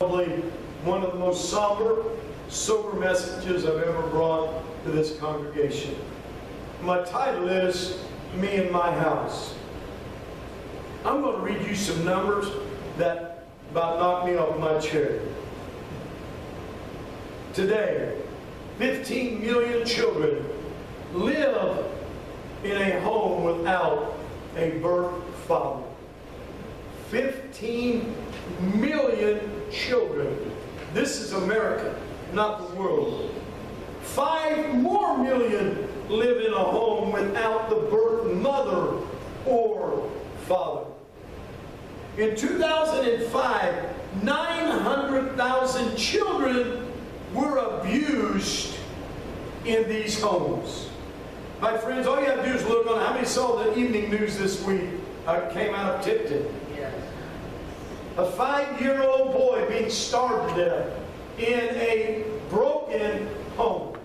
Probably one of the most somber, sober messages I've ever brought to this congregation. My title is Me and My House. I'm going to read you some numbers that about knocked me off my chair. Today, 15 million children live in a home without a birth father. 15 million children. This is America, not the world. 5 more million live in a home without the birth mother or father. In 2005, 900,000 children were abused in these homes. My friends, all you have to do is look on. How many saw the evening news this week? Came out of Tipton. A 5-year-old boy being starved to death in a broken home.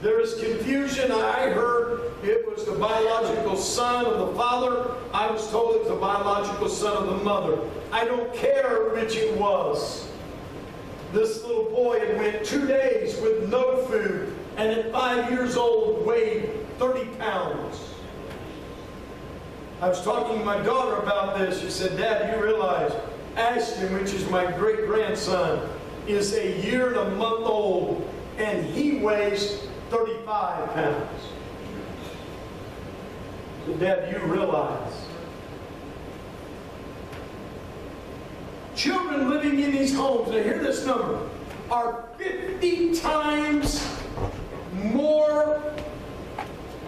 There is confusion. I heard it was the biological son of the father. I was told it was the biological son of the mother. I don't care which it was. This little boy had went 2 days with no food, and at 5 years old weighed 30 pounds. I was talking to my daughter about this. She said, "Dad, you realize Ashton, which is my great-grandson, is a year and a month old, and he weighs 35 pounds. So, Dad, you realize children living in these homes, now hear this number, are 50 times more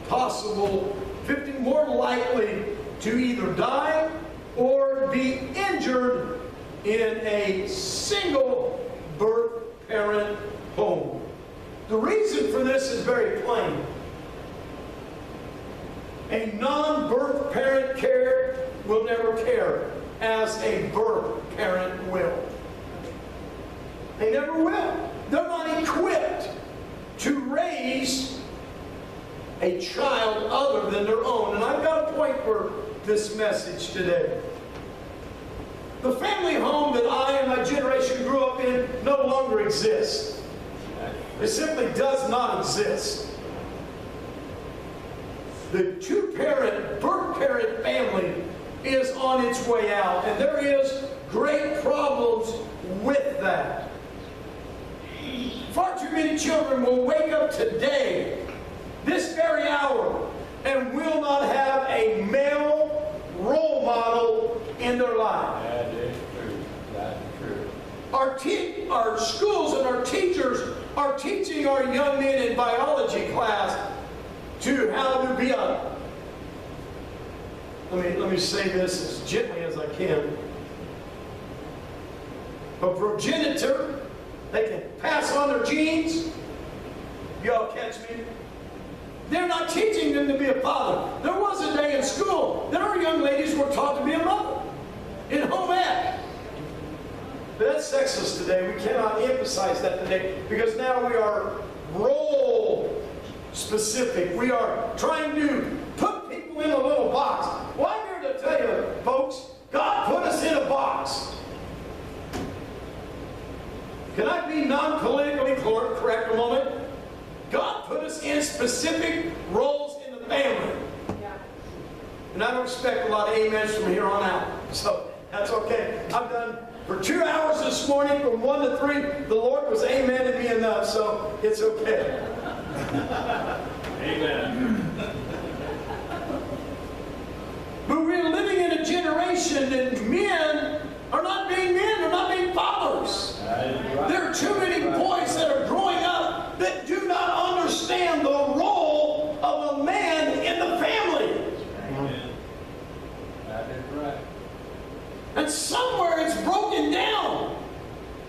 possible, 50 more likely to either die or be injured in a single birth parent home." The reason for this is very plain. A non-birth parent care will never care as a birth parent will. They never will. They're not equipped to raise a child other than their own. And I've got a point for this message today. The family home that I and my generation grew up in no longer exists. It simply does not exist. The two-parent, birth parent family is on its way out, and there is great problems with that. Far too many children will wake up today, this very hour, and will not have a male role model in their life. That is true. That is true. Our schools and our teachers are teaching our young men in biology class to how to be a, let me say this as gently as I can, a progenitor. They can pass on their genes. Y'all catch me? They're not teaching them to be a father. There was a day in school that our young ladies were taught to be a mother in home ec. But that's sexist today. We cannot emphasize that today because now we are role specific. We are trying to put people in a little box. Well, I'm here to tell you, folks, God put us in a box. Can I be non-politically correct a moment? God put us in specific roles in the family. Yeah. And I don't expect a lot of amens from here on out. So that's okay. I've done for 2 hours this morning from 1 to 3. The Lord was amening me enough, so it's okay. Amen. But we're living in a generation that men are not being men, they're not being fathers. Right. There are too many boys that are growing up that do not understand the role of a man in the family. Amen. That is right. And somewhere it's broken down.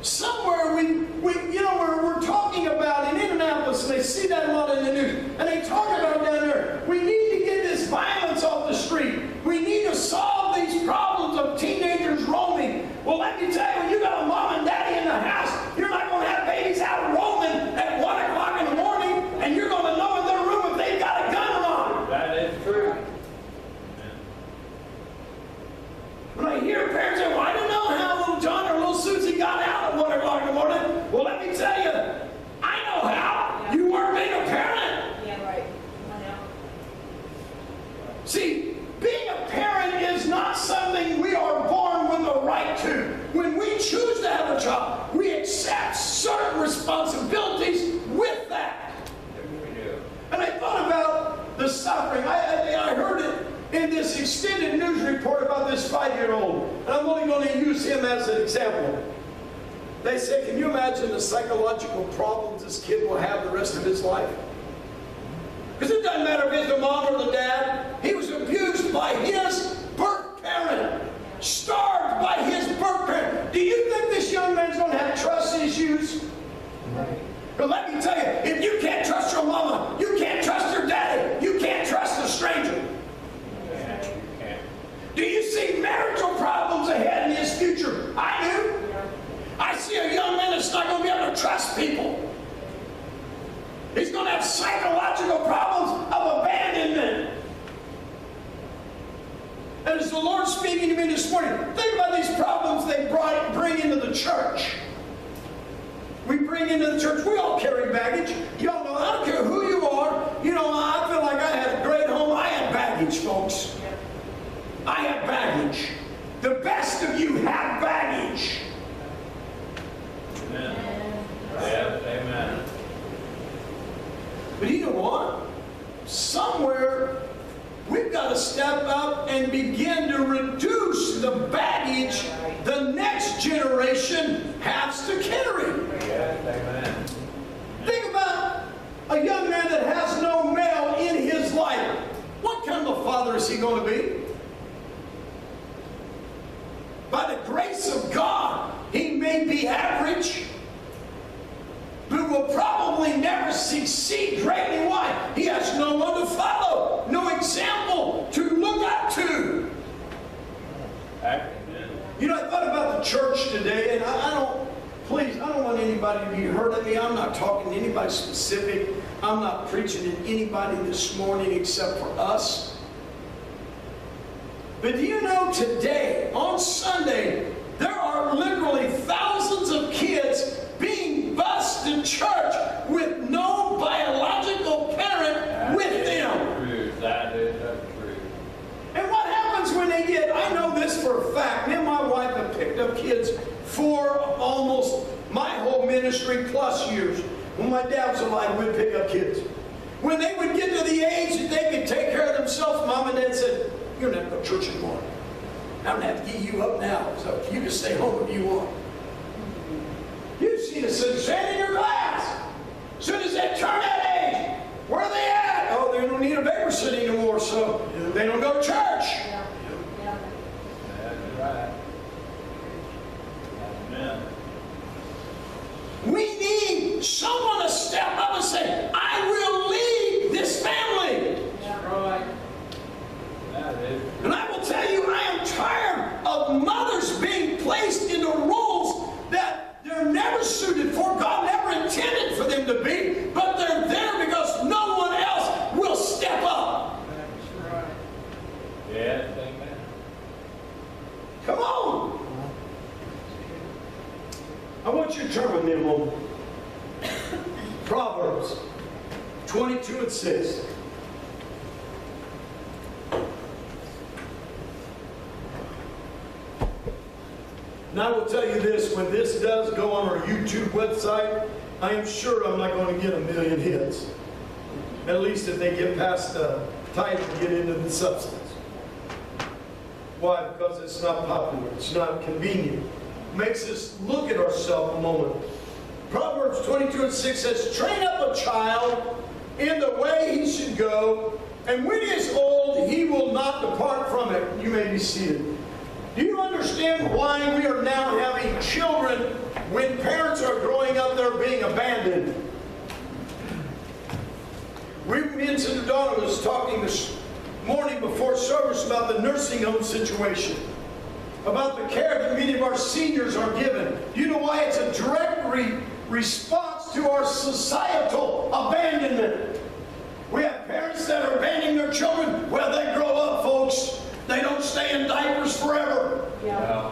Somewhere we're talking about in Indianapolis, and they see that a lot in the news, and they talk about down there, we need to get this violence off the street. We need to solve these problems of teenagers roaming. Well, let me tell we choose to have a job, we accept certain responsibilities with that. And I thought about the suffering. I heard it in this extended news report about this 5-year-old. And I'm only going to use him as an example. They say, can you imagine the psychological problems this kid will have the rest of his life? Because it doesn't matter if it's the mom or the dad. He was abused by his birth parent. Starved by his birth parent. Do you think this young man's going to have trust issues? Right. But let me tell you, if you can't trust your mama, you can't trust your daddy, you can't trust a stranger. Yeah, you can't. Do you see marital problems ahead in his future? I do. I see a young man that's not going to be able to trust people. He's going to have psychological problems of abandonment. And as the Lord's speaking to me this morning, think about these problems they bring into the church. We bring into the church, we all carry baggage. Y'all know, I don't care who you are. You know, I feel like I had a great home. I had baggage, folks. I had baggage. The best of you have baggage. Amen. Yeah, amen. But you know what? Somewhere we've got to step up and begin to reduce the baggage the next generation has to carry. Yes, amen. Think about a young man that has no male in his life. What kind of a father is he going to be? By the grace of God, he may be average, but will probably never succeed greatly. Why? He has no one to follow, no example to look up to. You know, I thought about the church today, and I don't want anybody to be hurt at me. I'm not talking to anybody specific. I'm not preaching to anybody this morning except for us. But do you know today, on Sunday, there are literally thousands of kids being bused to church with no biological parent with them. That is true. And what happens when they get, I know this for a fact, me and my wife have picked up kids for almost my whole ministry plus years. When my dad was alive, we'd pick up kids. When they would get to the age that they could take care of themselves, Mom and Dad said, you don't have to go to church anymore. I'm going to have to get you up now, so you can stay home if you want. You've seen a stand in your class. As soon as they turn that age, where are they at? Oh, they don't need a babysitter anymore, so they don't go to church. Yeah. That's right. Amen. We need someone to step up and say, I will lead this family. That's right. That is true. And I will tell you, I am tired of mothers being placed into roles that they're never suited for. God never intended for them to be, but they're there because no one else will step up. That's right. Yes, amen. Come on. I want you to turn with me a moment. Proverbs 22:6. And I will tell you this, when this does go on our YouTube website, I am sure I'm not going to get 1 million hits. At least if they get past the title and get into the substance. Why? Because it's not popular. It's not convenient. It makes us look at ourselves a moment. Proverbs 22:6 says, train up a child in the way he should go, and when he is old, he will not depart from it. You may be seated. Do you understand why we are now having children when parents are growing up, they're being abandoned? Me and Sister Donna was talking this morning before service about the nursing home situation, about the care that many of our seniors are given. Do you know why? It's a direct response to our societal abandonment. We have parents that are abandoning their children. Well, they grow up, folks. They don't stay in diapers forever. Yeah.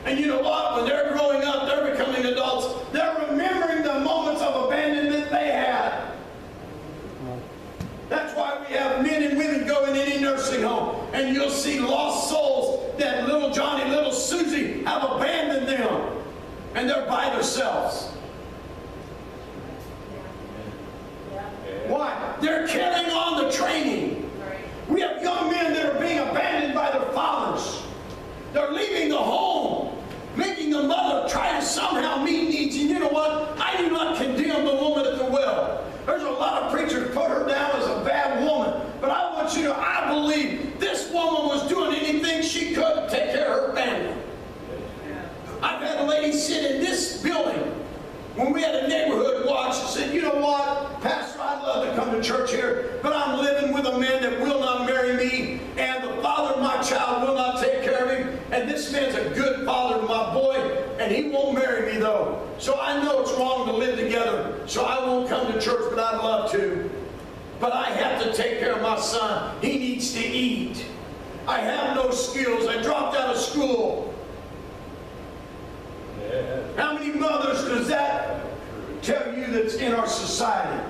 And you know what? When they're growing up, they're becoming adults. They're remembering the moments of abandonment they had. That's why we have men and women go in any nursing home. And you'll see lost souls that little Johnny, little Susie have abandoned them. in this building, when we had a neighborhood watch, said, you know what, Pastor, I'd love to come to church here, but I'm living with a man that will not marry me, and the father of my child will not take care of him, and this man's a good father to my boy, and he won't marry me though. So I know it's wrong to live together, so I won't come to church, but I'd love to. But I have to take care of my son. He needs to eat. I have no skills. I dropped out of school. Yeah. How many mothers does that tell you that's in our society?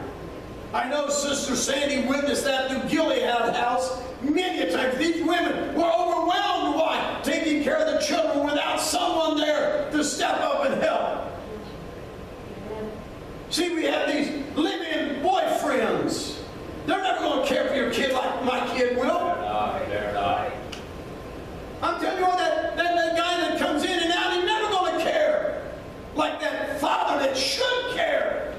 I know Sister Sandy witnessed that through Gilead House many a times. These women were overwhelmed. Why? Taking care of the children without someone there to step up and help. See, we have these live-in boyfriends. They're never going to care for your kid like my kid will. They're not. I'm telling you what, that guy that comes in and out, he's never going to care like that father that should care.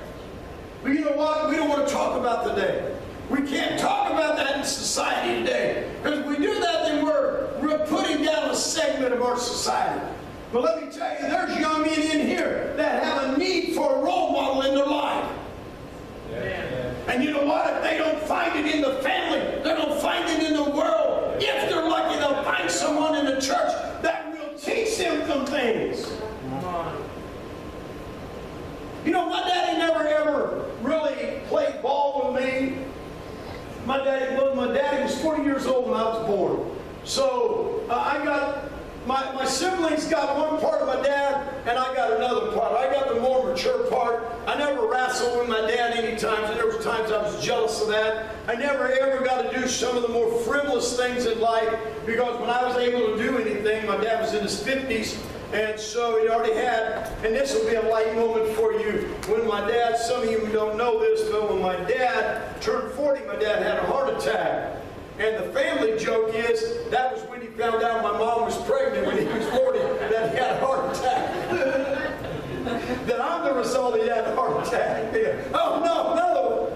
But you know what? We don't want to talk about today. We can't talk about that in society today. Because if we do that, then we're putting down a segment of our society. But let me tell you, there's young men in here that have a need for a role model in their life. Yeah. And you know what? If they don't find it in the family, they don't find it in the world. If they're lucky, they'll find someone in the church that will teach them some things. You know, my daddy never ever really played ball with me. My daddy was 40 years old when I was born. So I got my siblings got one part of my dad, and I got another part. I got the more mature part. I never wrestled with my dad any times, and there was times I was jealous of that. I never ever got to do some of the more frivolous things in life, because when I was able to do anything, my dad was in his 50s, and so he already had, and this will be a light moment for you, when my dad, some of you don't know this, but when my dad turned 40, my dad had a heart attack. And the family joke is, that was when he found out my mom was pregnant when he was 40, that he had a heart attack. That I'm the result he had a heart attack. Yeah. Oh, no, no.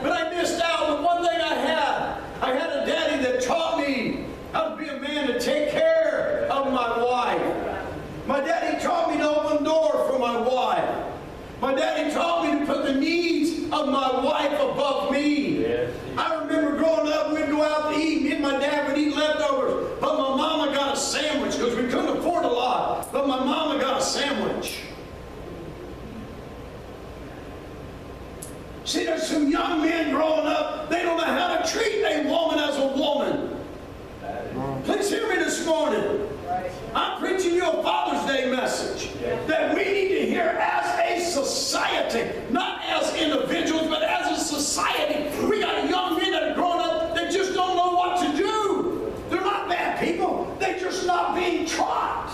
But I missed out on one thing I had a daddy that taught me how to be a man to take care of my wife. My daddy taught me to open the door for my wife. My daddy taught me to put the needs of my wife above me. Yes. I remember growing up, we'd go out to eat, me and my dad would eat leftovers, but my mama got a sandwich because we couldn't afford a lot, but my mama got a sandwich. See, there's some young men growing up, they don't know how to treat a woman as a woman. Please hear me this morning. I'm preaching you a Father's Day message that we need to hear as a society, not as individuals, but as a society. We got young men that are growing up that just don't know what to do. They're not bad people. They're just not being taught.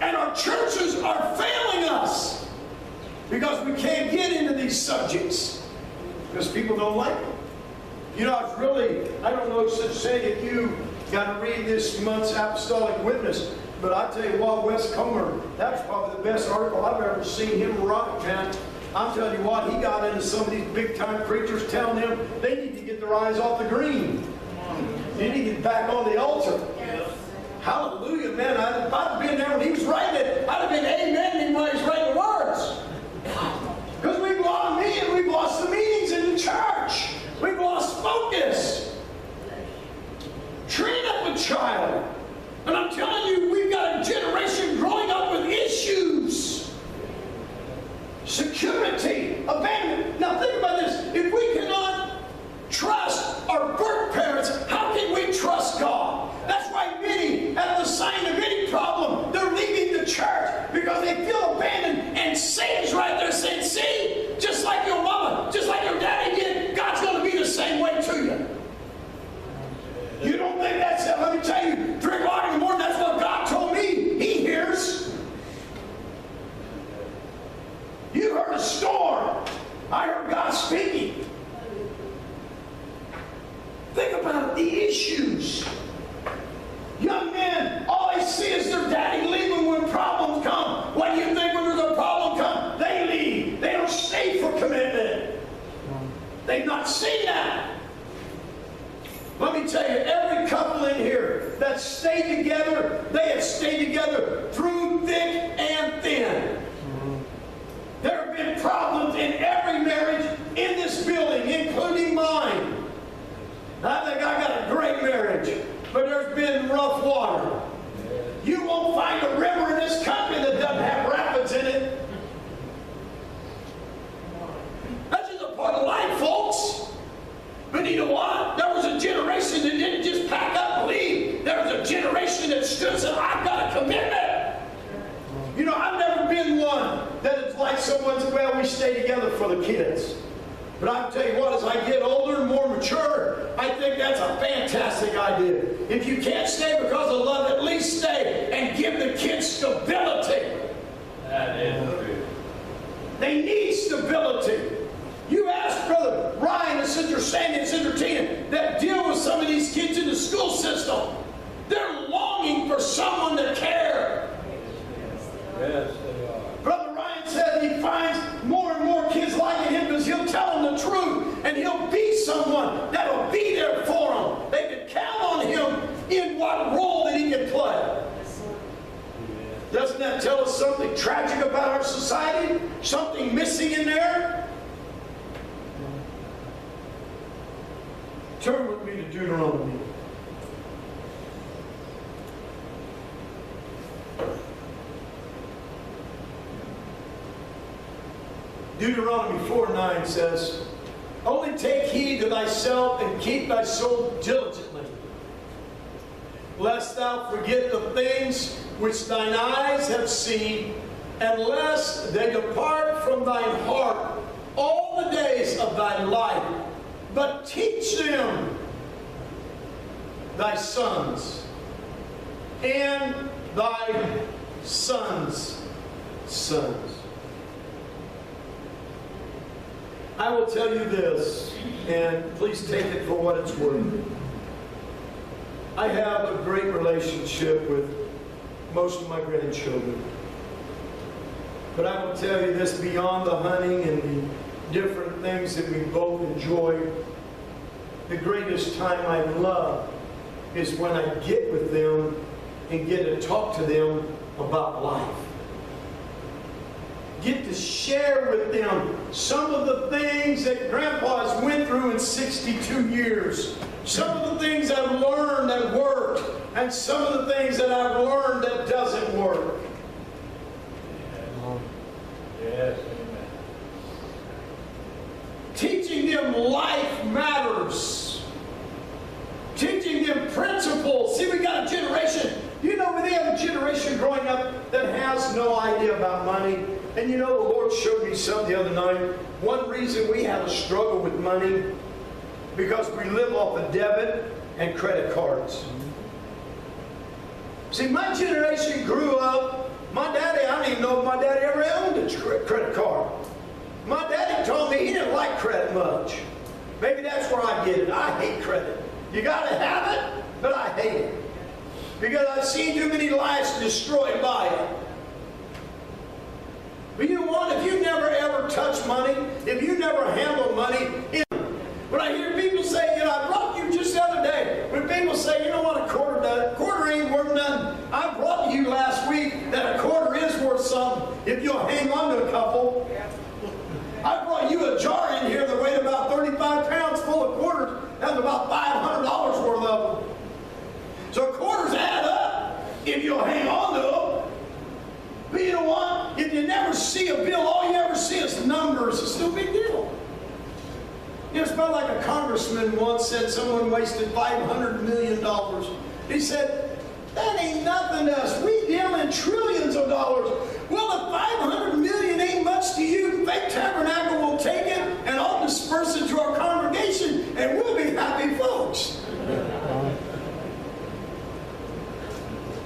And our churches are failing us because we can't get into these subjects because people don't like them. You know, I don't know, Sister Sandy, if you got to read this month's Apostolic Witness, but I tell you what, Wes Comer, that's probably the best article I've ever seen him write, man. I'm telling you what, he got into some of these big-time preachers telling them they need to get their eyes off the green. They need to get back on the altar. Yes. Hallelujah, man. If I'd been there when he was writing it, I'd have been amen when he was writing the words. Because we've lost the meetings in the church. We've lost focus. Train up a child. And I'm telling you, we've got a generation growing up with issues. Security, abandonment. Now think about this. If we cannot trust our birth parents, how can we trust God? That's why many, at the sign of any problem, they're leaving someone said, well, we stay together for the kids. But I'll tell you what, as I get older and more mature, I think that's a fantastic idea. If you can't stay because of love, at least stay and give the kids stability. That is true. They need stability. You ask Brother Ryan and Sister Sandy and Sister Tina that deal with some of these kids in the school system. They're longing for someone to care. Yes, they are. Brother Ryan said he finds more and more kids liking him because he'll tell them the truth and he'll be someone that'll be there for them. They can count on him in what role that he can play. Doesn't that tell us something tragic about our society? Something missing in there? Turn with me to Deuteronomy. Deuteronomy 4:9 says, only take heed to thyself and keep thy soul diligently, lest thou forget the things which thine eyes have seen, and lest they depart from thine heart all the days of thy life. But teach them thy sons and thy sons' sons. I will tell you this, and please take it for what it's worth. I have a great relationship with most of my grandchildren. But I will tell you this, beyond the hunting and the different things that we both enjoy, the greatest time I love is when I get with them and get to talk to them about life. Get to share with them some of the things that Grandpa has went through in 62 years. Some of the things I've learned that worked, and some of the things that I've learned that doesn't work. Yes, amen. Teaching them life matters. Teaching them principles. See, we got a generation, you know, they have a generation growing up that has no idea about money. And you know, the Lord showed me something the other night. One reason we have a struggle with money, because we live off of debit and credit cards. See, my generation grew up, my daddy, I don't even know if my daddy ever owned a credit card. My daddy told me he didn't like credit much. Maybe that's where I get it. I hate credit. You got to have it, but I hate it. Because I've seen too many lives destroyed by it. But you know what? If you never ever touch money, if you never handle money, when I hear people say, you know, I brought you just the other day, when people say, you know what, a quarter ain't worth nothing. I brought to you last week that a quarter is worth something if you'll hang on to a couple. I brought you a jar in here that weighed about 35 pounds full of quarters. That's about $500 worth of them. So quarters add up if you'll hang on to them. But you know what? If you never see a bill, all you ever see is numbers. It's no big deal. You know, it's about like a congressman once said someone wasted $500 million. He said, that ain't nothing to us. We deal in trillions of dollars. Well, if 500 million ain't much to you, Faith Tabernacle will take it and I'll disperse it to our congregation and we'll be happy folks.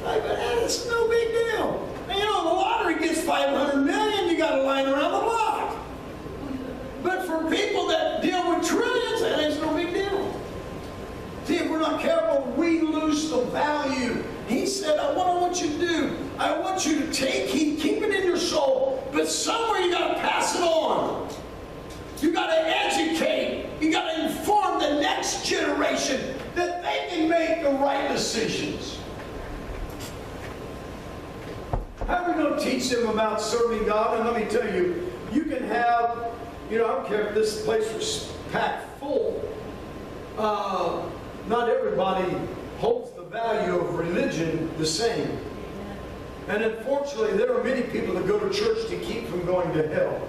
It's no big deal. And you know, the lottery gets 500 million, you got a line around the block. But for people that deal with trillions, that is no big deal. See, if we're not careful, we lose the value. He said, what I want you to do, I want you to take heed, keep it in your soul, but somewhere you got to pass it on. You got to educate. You got to inform the next generation that they can make the right decisions. How are we going to teach them about serving God? And let me tell you, you can have, you know, I don't care if this place was packed full. Not everybody holds the value of religion the same. And unfortunately, there are many people that go to church to keep from going to hell.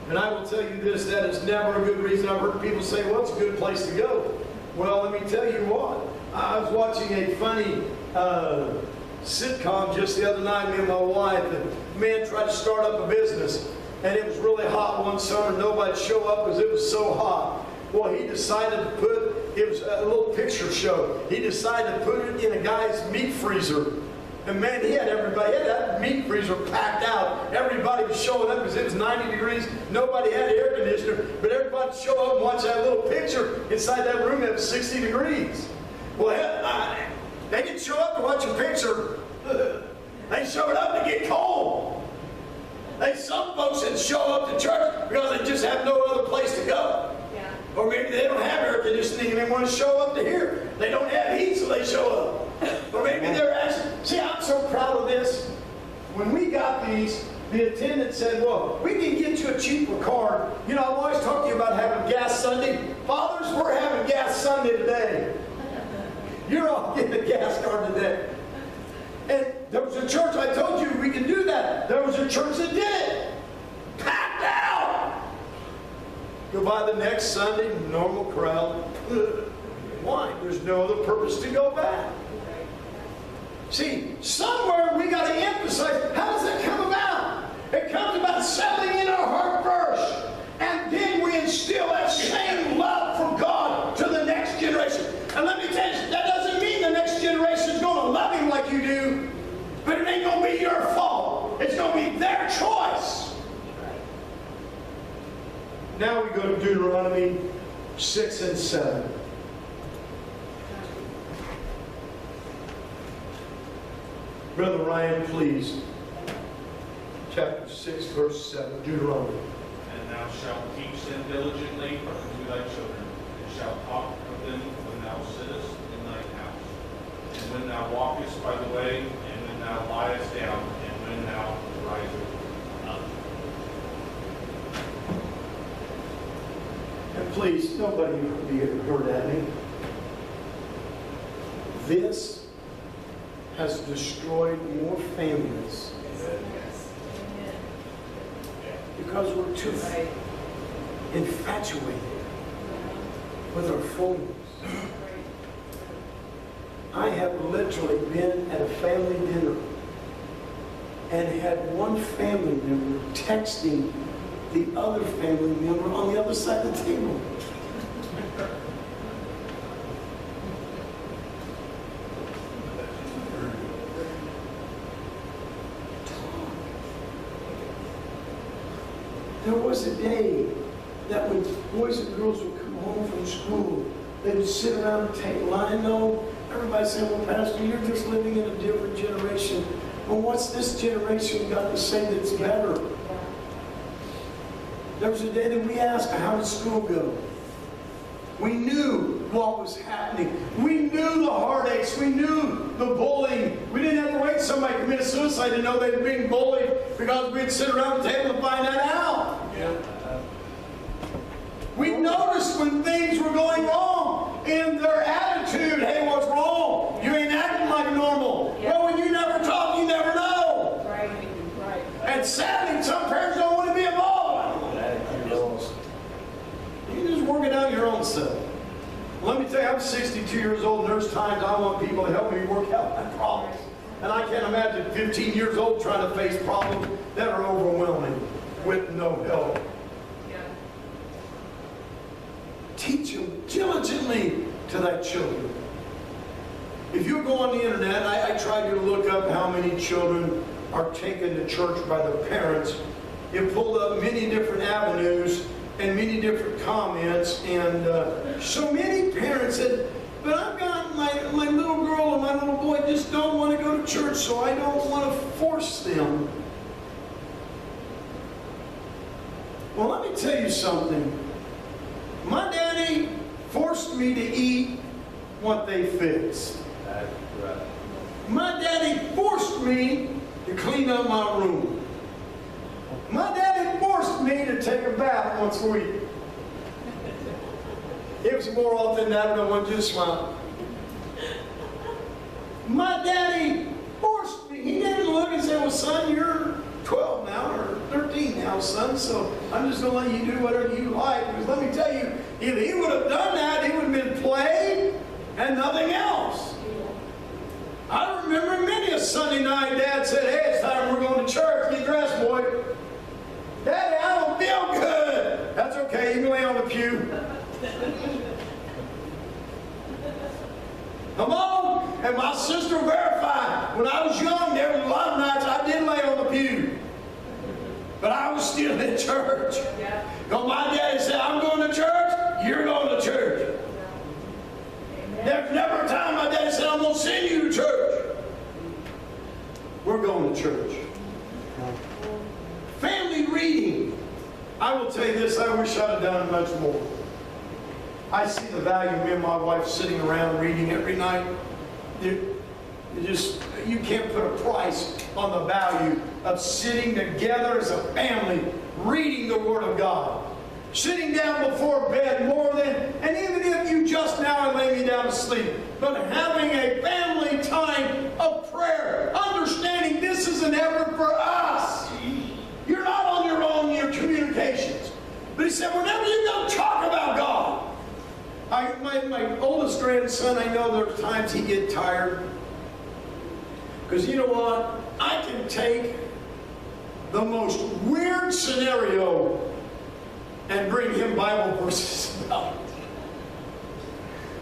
And I will tell you this, that is never a good reason. I've heard people say, well, it's a good place to go. Well, let me tell you what. I was watching a funny sitcom just the other night, me and my wife. The man tried to start up a business. and it was really hot one summer. Nobody'd show up because it was so hot. Well, he decided to put, it was a little picture show. He decided to put it in a guy's meat freezer. And man, he had that meat freezer packed out. Everybody was showing up because it was 90 degrees. Nobody had an air conditioner, but everybody would show up and watch that little picture inside that room that was 60 degrees. Well, they didn't show up to watch a picture. They showed up to get cold. Some folks that show up to church because they just have no other place to go. Yeah. Or maybe they don't have air conditioning and they want to show up to here. They don't have heat, so they show up. Or maybe they're asking. See, I'm so proud of this. When we got these, the attendant said, well, we can get you a cheaper card. You know, I've always talked to you about having gas Sunday. Fathers, we're having gas Sunday today. You're all getting a gas card today. And there was a church, I told you we can do that. There was a church that did it. Packed out. Go by the next Sunday, normal crowd. Why? There's no other purpose to go back. See, somewhere we got to emphasize, how does that come about? It comes about settling in our heart first. And then we instill that same love for God to the next generation. And let me tell you, that doesn't mean the next generation is going to love Him like you do. But it ain't going to be your fault. It's going to be their choice. Now we go to Deuteronomy 6 and 7. Brother Ryan, please. Chapter 6, verse 7, Deuteronomy. And thou shalt teach them diligently unto thy children, and shalt talk of them when thou sittest in thy house, and when thou walkest by the way, and when thou liest down, and when thou risest up. And please, nobody be hurt at me. This has destroyed more families because we're too infatuated with our phones. I have literally been at a family dinner and had one family member texting the other family member on the other side of the table. There was a day that when boys and girls would come home from school, they would sit around the table. I know everybody saying, well, Pastor, you're just living in a different generation. Well, what's this generation got to say that's better? There was a day that we asked, how did school go? We knew what was happening. We knew the heartaches. We knew the bullying. We didn't have to wait for somebody to commit suicide to know they were being bullied because we'd sit around the table and find that out. Yeah. We noticed when things were going wrong in their attitude. Hey, what's wrong? You ain't acting like normal. Yeah. Well, when you never talk, you never know. Right. And sadly, some parents don't want to be involved. You just work it out your own self. Let me tell you, I'm 62 years old, and there's times I want people to help me work out my problems. And I can't imagine 15 years old trying to face problems that are overwhelming with no help. Yeah. Teach them diligently to thy children. If you go on the internet, I tried to look up how many children are taken to church by their parents. It pulled up many different avenues and many different comments, and so many parents said, but I've got my little girl and my little boy just don't want to go to church, so I don't want to force them. Well, let me tell you something. My daddy forced me to eat what they fixed. That's right. My daddy forced me to clean up my room. My daddy forced me to take a bath once a week. It was more often than that, but I want you to smile. My daddy forced me. He didn't look and say, well, son, you're 12 now, or 13 now, son, so I'm just going to let you do whatever you like. Because let me tell you, if he would have done that, he would have been play and nothing else. I remember many a Sunday night, Dad said, hey, it's time we're going to church. Get dressed, boy. Dad Come on! And my sister verified. When I was young, there was a lot of nights I did lay on the pew. But I was still in church. Yeah. Because my daddy said, I'm going to church, you're going to church. There's never a time my daddy said, I'm going to send you to church. We're going to church. Family reading. I will tell you this, I wish I'd have done much more. I see the value of me and my wife sitting around reading every night. You can't put a price on the value of sitting together as a family, reading the Word of God. Sitting down before bed more than, and even if you just now are laying me down to sleep, but having a family time of prayer, understanding this is an effort for us. You're not on your own in your communications. But he said, whenever you go talk about God, my oldest grandson, I know there are times he gets tired. Because you know what? I can take the most weird scenario and bring him Bible verses about it.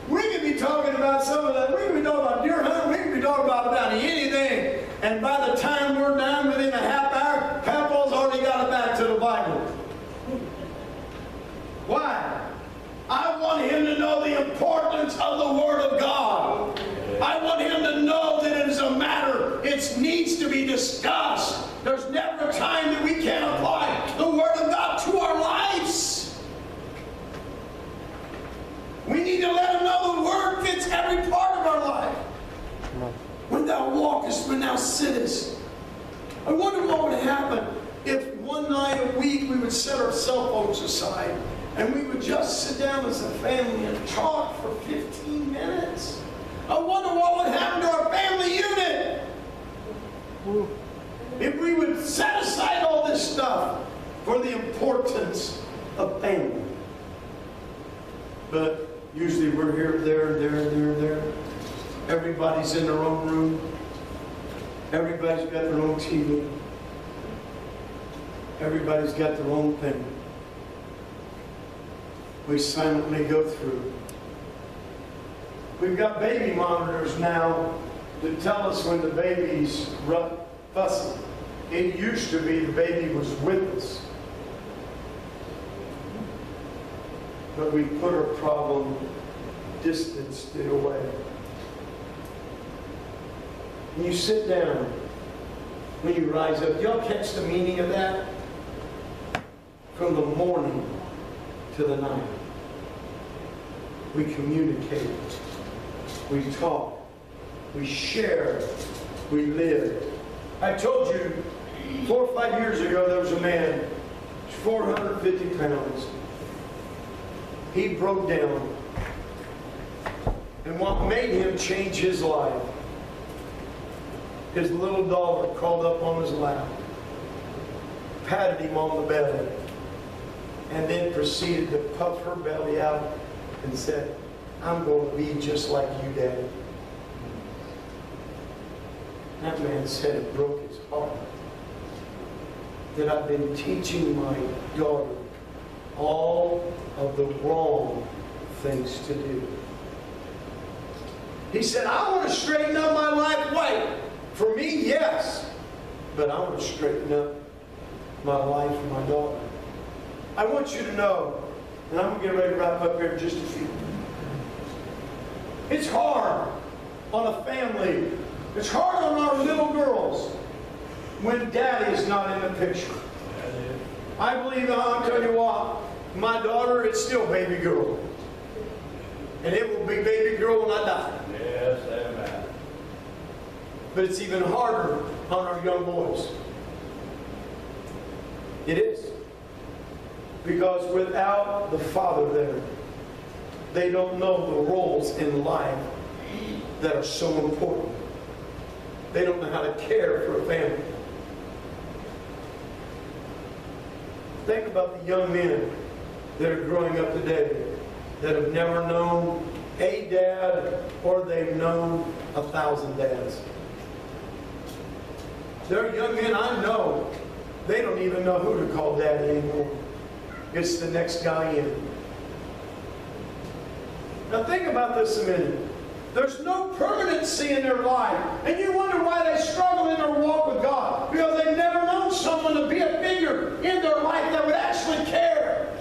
We could be talking about some of that. We could be talking about deer hunting. We could be talking about anything. And by the time we're done within a half hour, Papa's already got it back to the Bible. Why? I want him to know the importance of the Word of God. I want him to know that it is a matter, it needs to be discussed. There's never a time that we can't apply the Word of God to our lives. We need to let him know the Word fits every part of our life. When thou walkest, when thou sittest. I wonder what would happen if one night a week we would set our cell phones aside and we would just sit down as a family and talk for 15 minutes. I wonder what would happen to our family unit if we would set aside all this stuff for the importance of family. But usually we're here, there. Everybody's in their own room. Everybody's got their own TV. Everybody's got their own thing. We silently go through. We've got baby monitors now that tell us when the baby's fussing. It used to be the baby was with us. But we put our problem, distanced it away. When you sit down, when you rise up, y'all catch the meaning of that? From the morning to the night. We communicate. We talk. We share. We live. I told you 4 or 5 years ago there was a man, 450 pounds. He broke down. And what made him change his life, his little daughter crawled up on his lap, patted him on the belly, and then proceeded to puff her belly out and said, I'm going to be just like you, Daddy. That man said it broke his heart that I've been teaching my daughter all of the wrong things to do. He said, I want to straighten up my life. Wait, for me, yes. But I want to straighten up my life for my daughter. I want you to know, and I'm going to get ready to wrap up here in just a few. It's hard on a family. It's hard on our little girls when Daddy is not in the picture. I believe, I'll tell you what, my daughter is still baby girl. And it will be baby girl when I die. Yes, amen. But it's even harder on our young boys. It is. Because without the father there, they don't know the roles in life that are so important. They don't know how to care for a family. Think about the young men that are growing up today that have never known a dad or they've known 1,000 dads. There are young men I know, they don't even know who to call daddy anymore. It's the next guy in. Now think about this a minute. There's no permanency in their life. And you wonder why they struggle in their walk with God. Because they've never known someone to be a figure in their life that would actually care.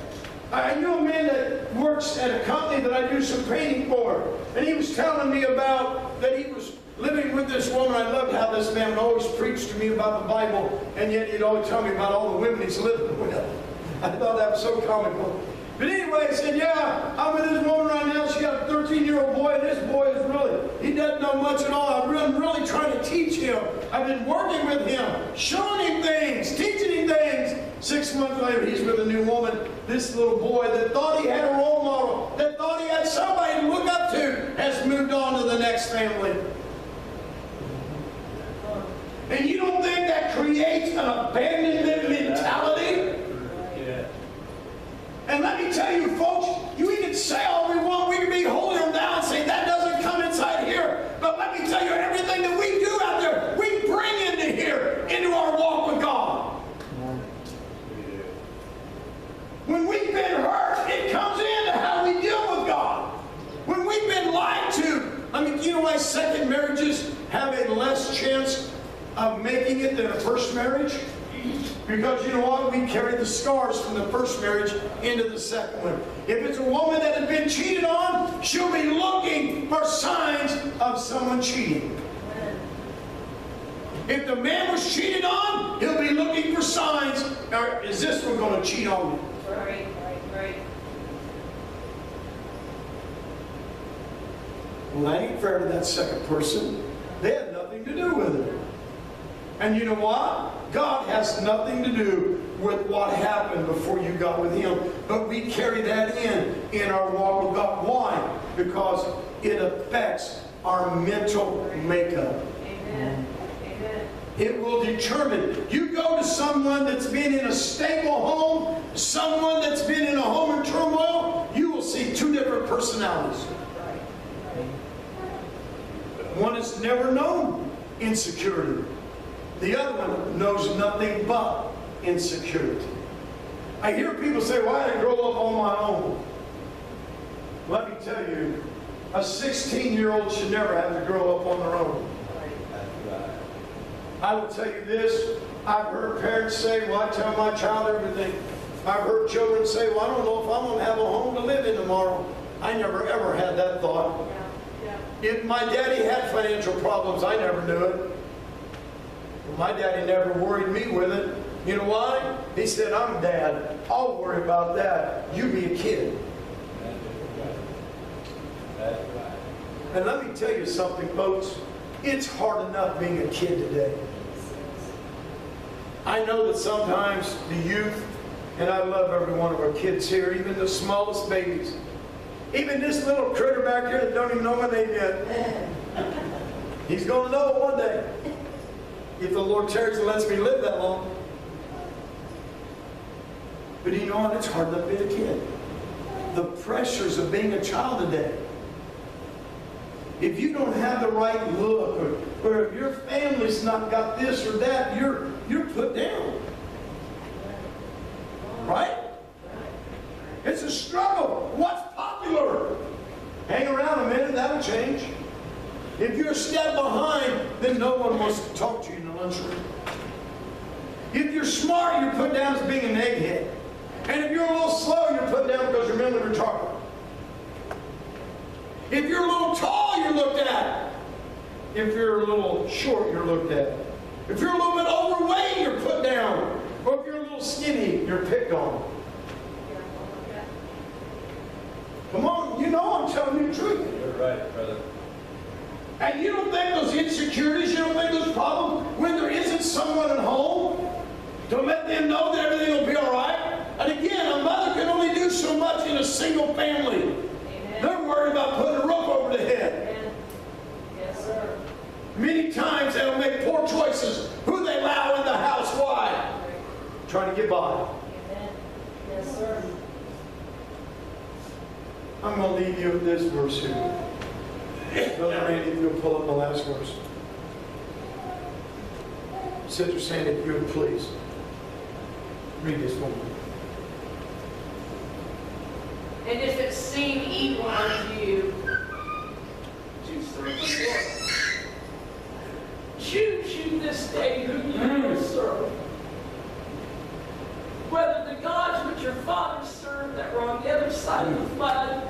I knew a man that works at a company that I do some painting for. And he was telling me about that he was living with this woman. I loved how this man would always preach to me about the Bible. And yet he'd always tell me about all the women he's living with. I thought that was so comical. But anyway, he said, yeah, I'm with this woman right now. She got a 13-year-old boy, and this boy is really, he doesn't know much at all. I'm really trying to teach him. I've been working with him, showing him things, teaching him things. 6 months later, he's with a new woman. This little boy that thought he had a role model, that thought he had somebody to look up to, has moved on to the next family. And you don't think that creates an abandonment mentality? And let me tell you, folks, we can say all we want. We can be holding them down and say that doesn't come inside here. But let me tell you, everything that we do out there, we bring into here, into our walk with God. When we've been hurt, it comes into how we deal with God. When we've been lied to, I mean, you know why second marriages have a less chance of making it than a first marriage? Because you know what? We carry the scars from the first marriage into the second one. If it's a woman that has been cheated on, she'll be looking for signs of someone cheating. If the man was cheated on, he'll be looking for signs. Or is this one going to cheat on me? Right. Well, that ain't fair to that second person. They had nothing to do with it. And you know what? God has nothing to do with what happened before you got with Him. But we carry that in our walk with God. Why? Because it affects our mental makeup. Amen. It will determine. You go to someone that's been in a stable home, someone that's been in a home in turmoil, you will see two different personalities. One has never known insecurity. The other one knows nothing but insecurity. I hear people say, why did I grow up on my own? Let me tell you, a 16-year-old should never have to grow up on their own. I will tell you this, I've heard parents say, well, I tell my child everything. I've heard children say, well, I don't know if I'm going to have a home to live in tomorrow. I never ever had that thought. If my daddy had financial problems, I never knew it. My daddy never worried me with it. You know why? He said, I'm dad. I'll worry about that. You be a kid. And let me tell you something, folks. It's hard enough being a kid today. I know that sometimes the youth, and I love every one of our kids here, even the smallest babies, even this little critter back here that don't even know my name yet, he's going to know it one day. If the Lord tarries and lets me live that long. But you know what? It's hard enough being a kid. The pressures of being a child today. If you don't have the right look, or if your family's not got this or that, you're put down. Right? It's a struggle. What's popular? Hang around a minute, that'll change. If you're a step behind, then no one wants to talk to you in the lunchroom. If you're smart, you're put down as being an egghead. And if you're a little slow, you're put down because you're mentally retarded. If you're a little tall, you're looked at. If you're a little short, you're looked at. If you're a little bit overweight, you're put down. Or if you're a little skinny, you're picked on. Come on, you know I'm telling you the truth. You're right, brother. And you don't think those insecurities, you don't think those problems, when there isn't someone at home to let them know that everything will be all right? And again, a mother can only do so much in a single family. Amen. They're worried about putting a roof over the head. Amen. Yes, sir. Many times they'll make poor choices. Who they allow in the house, why? Trying to get by. Amen. Yes, sir. I'm going to leave you with this verse here. Brother Randy, if you'll pull up the last verse. Sister Sandy, if you would please. Read this one. And if it seem evil unto you to serve the Lord, choose you this day whom you will serve. Whether the gods which your fathers served that were on the other side of the flood,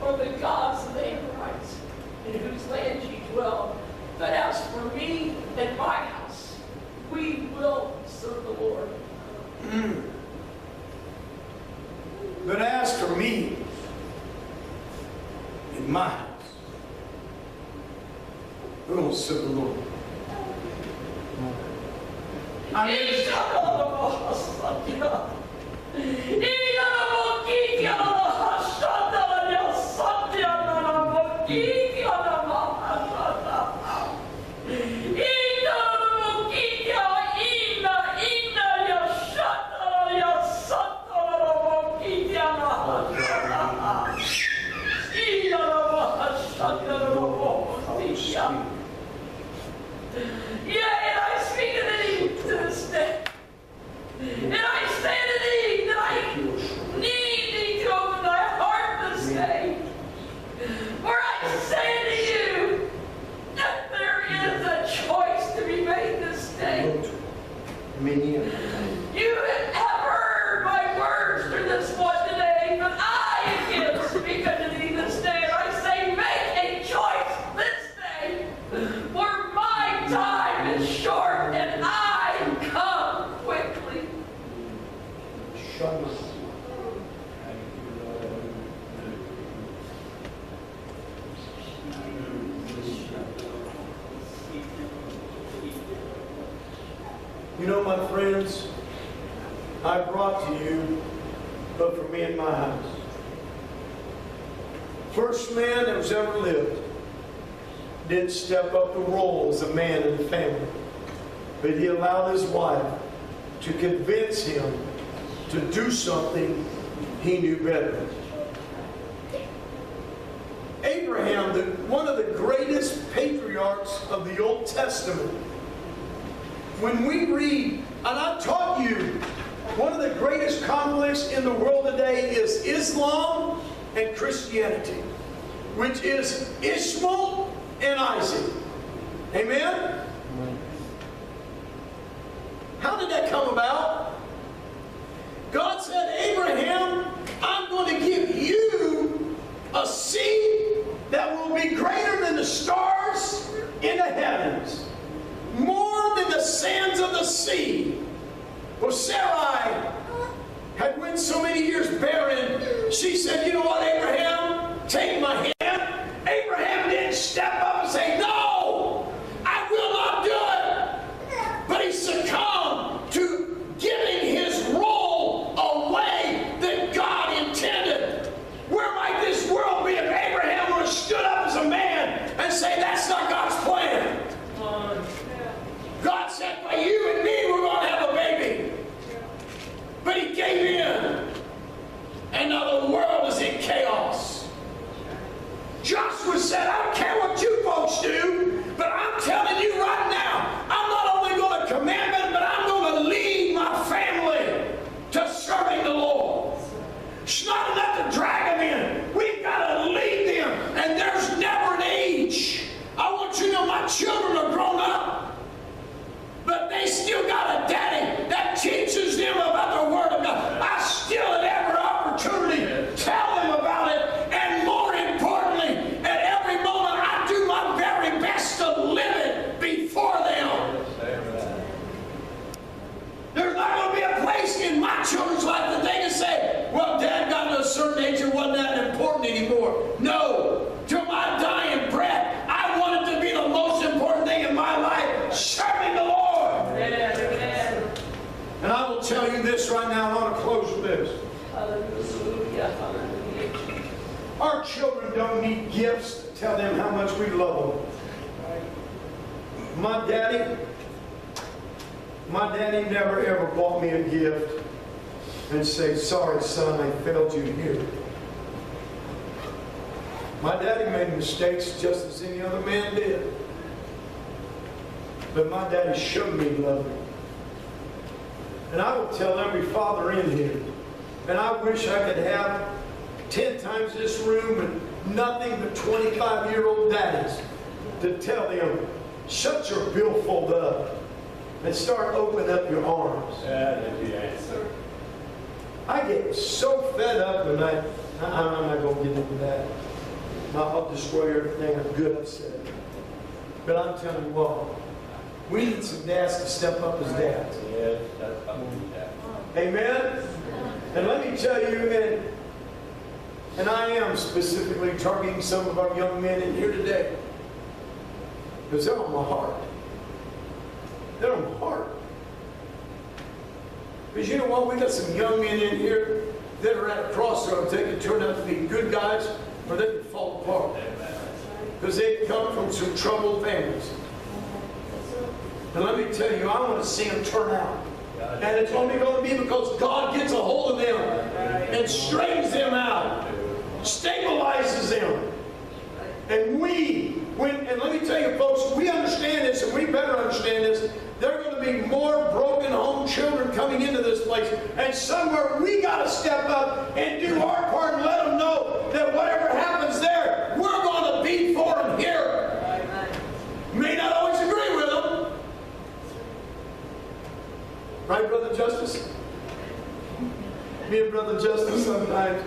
or the gods of the Amorites, in whose land ye dwell. But as for me and my house, we will serve the Lord. But as for me and my house, we're going to serve the Lord. I mean, yeah, and I speak to thee to this day. And I say to thee that I need thee to open thy heart this day. For I say to you that there is a choice to be made this day. You have heard my words through this one today, but I again speak unto thee this day, and I say, make a choice this day, for my time is short, and I come quickly. you know, my friends, I brought to you, but for me and my house. First man that was ever lived didn't step up the role as a man in the family, but he allowed his wife to convince him to do something he knew better. Abraham, one of the greatest patriarchs of the Old Testament, when we read, and I taught you, one of the greatest conflicts in the world today is Islam and Christianity, which is Ishmael and Isaac. Amen? How did that come about? God said, Abraham, I'm going to give you a seed that will be greater than the stars in the heavens, more than the sands of the sea. Well, Sarai had went so many years barren, she said, you know what, Abraham, take my hand. Abraham didn't step up and say, no, I will not do it. But he succumbed to giving his role away that God intended. Where might this world be if Abraham would have stood up as a man and say, that's not God's plan? God said, by you and me, we're going to have a baby. But he gave in. And now the world is in chaos. Joshua said, I don't care what you folks do, but I'm telling you right now, I'm not only going to command it, but I'm going to lead my family to serving the Lord. It's not enough to drag them in. We've got to lead them. And there's never an age. I want you to know my children are grown up, but they still got a daddy that teaches them about the Word of God. I still at every opportunity tell them about it, and more importantly, at every moment I do my very best to live it before them. There's not going to be a place in my children's life that they can say, well, Dad got to a certain age, it wasn't that important anymore. No, till my dying breath, I want it to be the most important thing in my life, serving the Lord. And I will tell you this right now, I want to close with this. Hallelujah, hallelujah. Our children don't need gifts to tell them how much we love them. My daddy never ever bought me a gift and say, sorry son, I failed you here. My daddy made mistakes just as any other man did. But my daddy showed me love. And I will tell every father in here, and I wish I could have 10 times this room and nothing but 25-year-old daddies to tell them, shut your billfold up and start opening up your arms. That is the answer. I get so fed up and I'm not going to get into that. I'll destroy everything good I've said. But I'm telling you what, we need some dads to step up as dads. Yes, that's how we do that. Amen? And let me tell you, and I am specifically targeting some of our young men in here today, because they're on my heart. They're on my heart. Because you know what? We got some young men in here that are at a crossroads. They can turn out to be good guys, or they can fall apart. Because they come from some troubled families. And let me tell you, I want to see them turn out. And it's only going to be because God gets a hold of them and straightens them out, stabilizes them. And and let me tell you folks, we understand this and we better understand this. There are going to be more broken home children coming into this place. And somewhere we got to step up and do our part and let them know that whatever happens there, we're going to be for them here. May not always agree with them. Right, Brother Justice? Me and Brother Justice sometimes,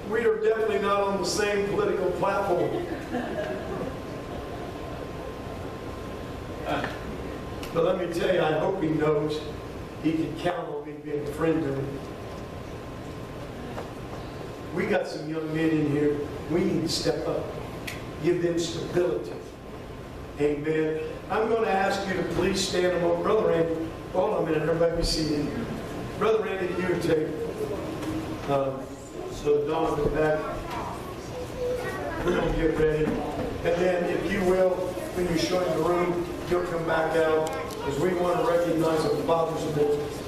we are definitely not on the same political platform. But let me tell you, I hope he knows he can count on me being a friend to him. We got some young men in here. We need to step up. Give them stability. Amen. I'm going to ask you to please stand up. Brother Randy, hold on a minute. Everybody be seated. Brother Randy, you take so Don in the back. We're going to get ready. And then, if you will, when you show him the room, you'll come back out, because we want to recognize the fathers of this.